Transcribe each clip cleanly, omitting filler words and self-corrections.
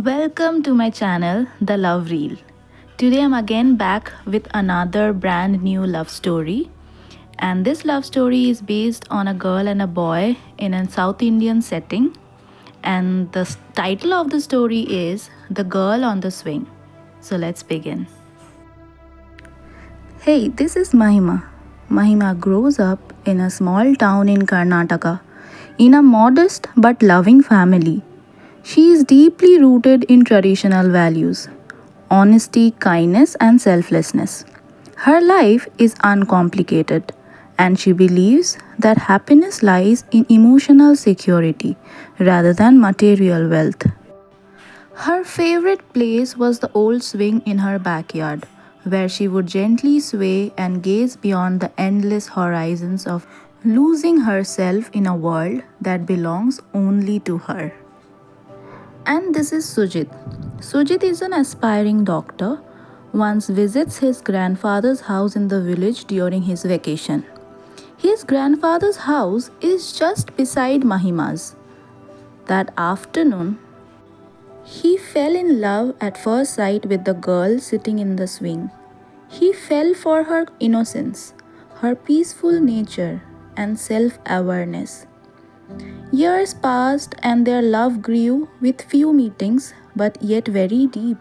Welcome to my channel, The Love Reel. Today I'm again back with another brand new love story. And this love story is based on a girl and a boy in a South Indian setting. And the title of the story is The Girl on the Swing. So let's begin. Hey, this is Mahima. Mahima grows up in a small town in Karnataka in a modest but loving family. She is deeply rooted in traditional values honesty, kindness, and selflessness. Her life is uncomplicated, and she believes that happiness lies in emotional security rather than material wealth. Her favorite place was the old swing in her backyard, where she would gently sway and gaze beyond the endless horizons of losing herself in a world that belongs only to her. And this is Sujith. Sujith is an aspiring doctor. Once visits his grandfather's house in the village during his vacation. His grandfather's house is just beside Mahima's. That afternoon, he fell in love at first sight with the girl sitting in the swing. He fell for her innocence, her peaceful nature, and self awareness. Years passed and their love grew with few meetings but yet very deep.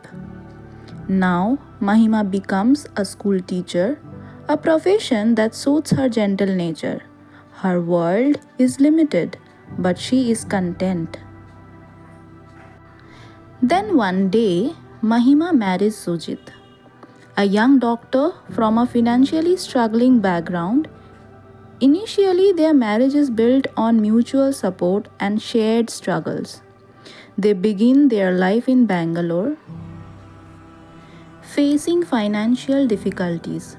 Now, Mahima becomes a school teacher, a profession that suits her gentle nature. Her world is limited, but she is content. Then one day, Mahima marries Sujit, a young doctor from a financially struggling background. Initially, their marriage is built on mutual support and shared struggles. They begin their life in Bangalore, facing financial difficulties.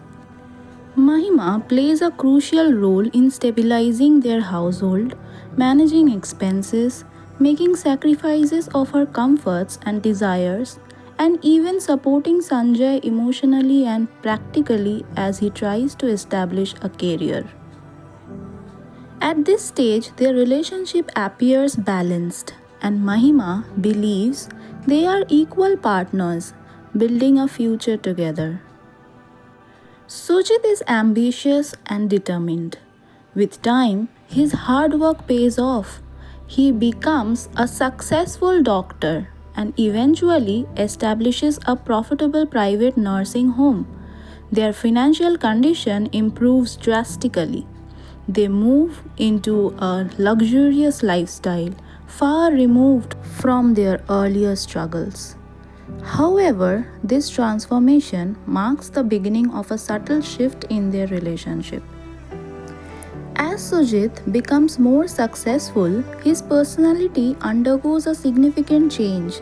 Mahima plays a crucial role in stabilizing their household, managing expenses, making sacrifices of her comforts and desires, and even supporting Sanjay emotionally and practically as he tries to establish a career. At this stage, their relationship appears balanced, and Mahima believes they are equal partners building a future together. Sujit is ambitious and determined. With time, his hard work pays off. He becomes a successful doctor and eventually establishes a profitable private nursing home. Their financial condition improves drastically. They move into a luxurious lifestyle far removed from their earlier struggles. However, this transformation marks the beginning of a subtle shift in their relationship. As Sujit becomes more successful, his personality undergoes a significant change.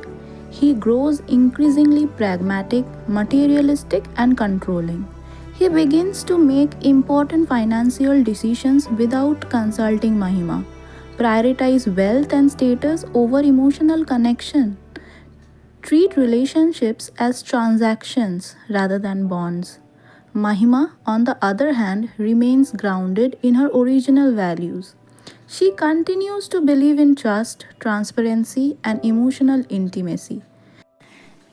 He grows increasingly pragmatic, materialistic, and controlling. He begins to make important financial decisions without consulting Mahima, prioritize wealth and status over emotional connection, treat relationships as transactions rather than bonds. Mahima, on the other hand, remains grounded in her original values. She continues to believe in trust, transparency, and emotional intimacy.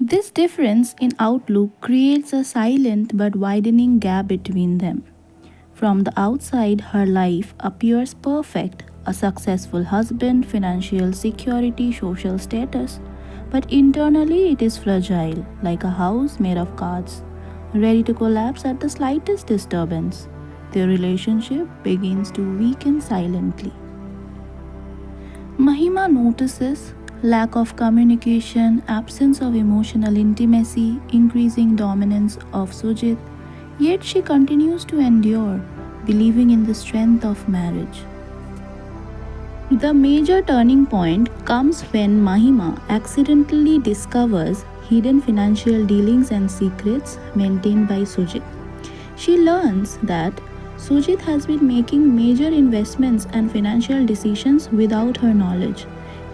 This difference in outlook creates a silent but widening gap between them. From the outside, her life appears perfect a successful husband, financial security, social status. But internally, it is fragile, like a house made of cards, ready to collapse at the slightest disturbance. Their relationship begins to weaken silently. Mahima notices lack of communication, absence of emotional intimacy, increasing dominance of Sujit, yet she continues to endure, believing in the strength of marriage. The major turning point comes when Mahima accidentally discovers hidden financial dealings and secrets maintained by Sujit. She learns that Sujit has been making major investments and financial decisions without her knowledge.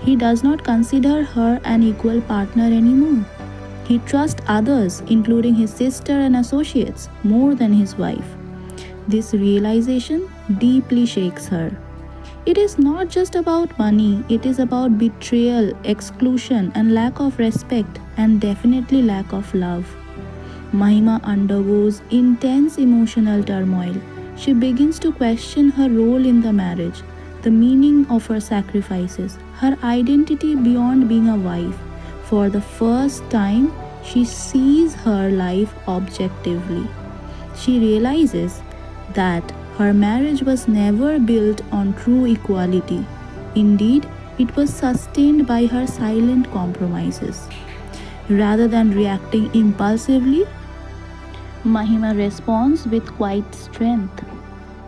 He does not consider her an equal partner anymore. He trusts others, including his sister and associates, more than his wife. This realization deeply shakes her. It is not just about money, it is about betrayal, exclusion, and lack of respect, and definitely lack of love. Mahima undergoes intense emotional turmoil. She begins to question her role in the marriage, the meaning of her sacrifices, her identity beyond being a wife. For the first time, she sees her life objectively. She realizes that her marriage was never built on true equality. Indeed, it was sustained by her silent compromises. Rather than reacting impulsively, Mahima responds with quiet strength.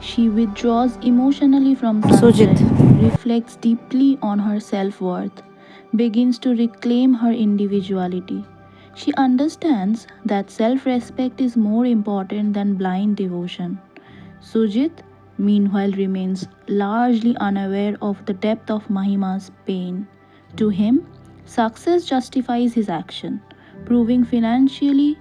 She withdraws emotionally from conflict, reflects deeply on her self worth, begins to reclaim her individuality. She understands that self respect is more important than blind devotion. Sujith, meanwhile, remains largely unaware of the depth of Mahima's pain. To him, success justifies his action, proving financially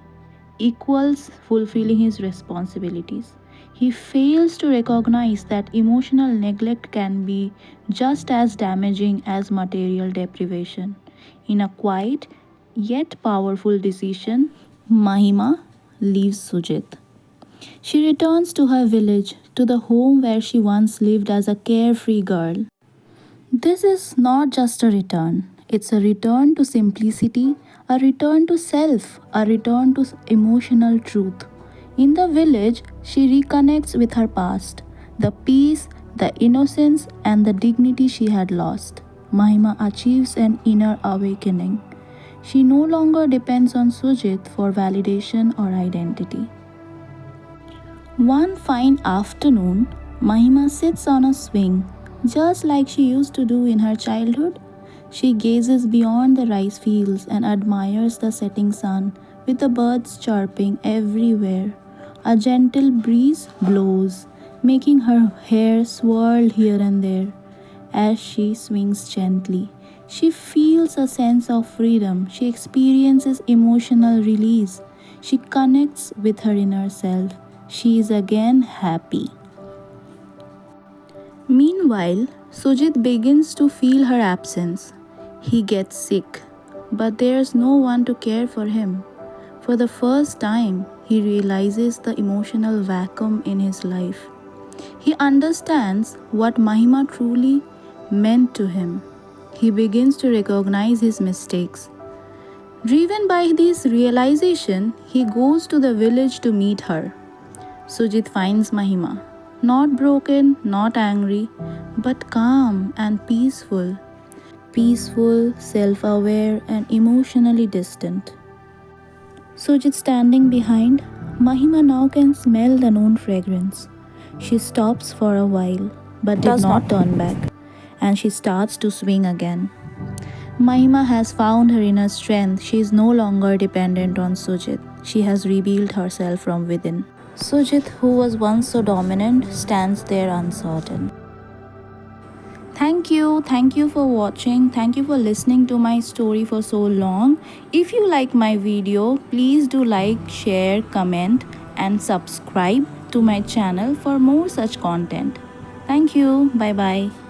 equals fulfilling his responsibilities. He fails to recognize that emotional neglect can be just as damaging as material deprivation. In a quiet yet powerful decision, Mahima leaves Sujit. She returns to her village, to the home where she once lived as a carefree girl. This is not just a return, it's a return to simplicity, a return to self, a return to emotional truth. In the village, she reconnects with her past, the peace, the innocence, and the dignity she had lost. Mahima achieves an inner awakening. She no longer depends on Sujit for validation or identity. One fine afternoon, Mahima sits on a swing, just like she used to do in her childhood. She gazes beyond the rice fields and admires the setting sun with the birds chirping everywhere. A gentle breeze blows, making her hair swirl here and there. As she swings gently, she feels a sense of freedom. She experiences emotional release. She connects with her inner self. She is again happy. Meanwhile, Sujit begins to feel her absence. He gets sick, but there's no one to care for him. For the first time, he realizes the emotional vacuum in his life. He understands what Mahima truly meant to him. He begins to recognize his mistakes. Driven by this realization, he goes to the village to meet her. Sujit finds Mahima, not broken, not angry, but calm and peaceful. Peaceful, self aware, and emotionally distant. Sujit standing behind, Mahima now can smell the known fragrance. She stops for a while, but did not turn back, and she starts to swing again. Mahima has found her inner strength. She is no longer dependent on Sujit. She has rebuilt herself from within. Sujit, who was once so dominant, stands there uncertain. Thank you for watching. Thank you for listening to my story for so long. If you like my video, please do like, share, comment, and subscribe to my channel for more such content. Thank you. Bye bye.